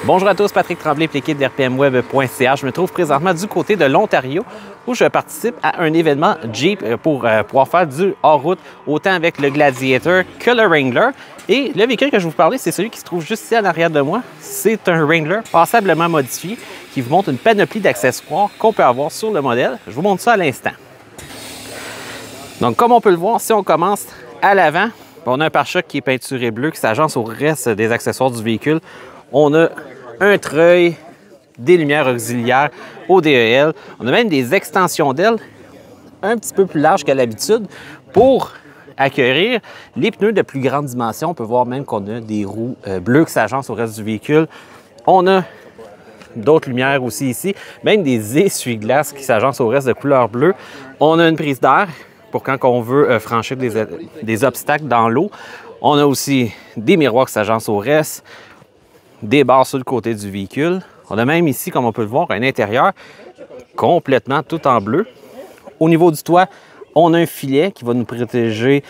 Bonjour à tous, Patrick Tremblay de l'équipe d'RPMweb.ca. Je me trouve présentement du côté de l'Ontario où je participe à un événement Jeep pour pouvoir faire du hors-route, autant avec le Gladiator que le Wrangler. Et le véhicule que je vais vous parler, c'est celui qui se trouve juste ici en arrière de moi. C'est un Wrangler passablement modifié qui vous montre une panoplie d'accessoires qu'on peut avoir sur le modèle. Je vous montre ça à l'instant. Donc, comme on peut le voir, si on commence à l'avant, on a un pare-choc qui est peinturé bleu qui s'agence au reste des accessoires du véhicule. On a un treuil, des lumières auxiliaires au DEL. On a même des extensions d'ailes un petit peu plus larges qu'à l'habitude pour accueillir les pneus de plus grande dimension. On peut voir même qu'on a des roues bleues qui s'agencent au reste du véhicule. On a d'autres lumières aussi ici, même des essuie-glaces qui s'agencent au reste de couleur bleue. On a une prise d'air pour quand on veut franchir des obstacles dans l'eau. On a aussi des miroirs qui s'agencent au reste, des barres sur le côté du véhicule. On a même ici, comme on peut le voir, un intérieur complètement tout en bleu. Au niveau du toit, on a un filet qui va nous protéger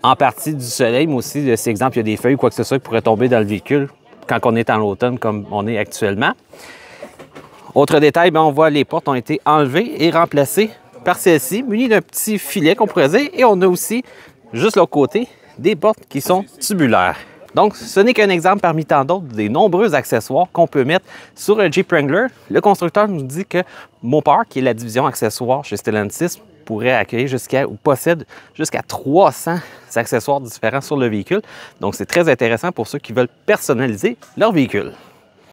en partie du soleil, mais aussi, si exemple, il y a des feuilles ou quoi que ce soit qui pourrait tomber dans le véhicule quand on est en automne comme on est actuellement. Autre détail, on voit les portes ont été enlevées et remplacées par celle-ci, munies d'un petit filet qu'on pourrait dire. Et on a aussi, juste l'autre côté, des portes qui sont tubulaires. Donc, ce n'est qu'un exemple parmi tant d'autres des nombreux accessoires qu'on peut mettre sur un Jeep Wrangler. Le constructeur nous dit que Mopar, qui est la division accessoires chez Stellantis, pourrait accueillir ou possède jusqu'à 300 accessoires différents sur le véhicule. Donc, c'est très intéressant pour ceux qui veulent personnaliser leur véhicule.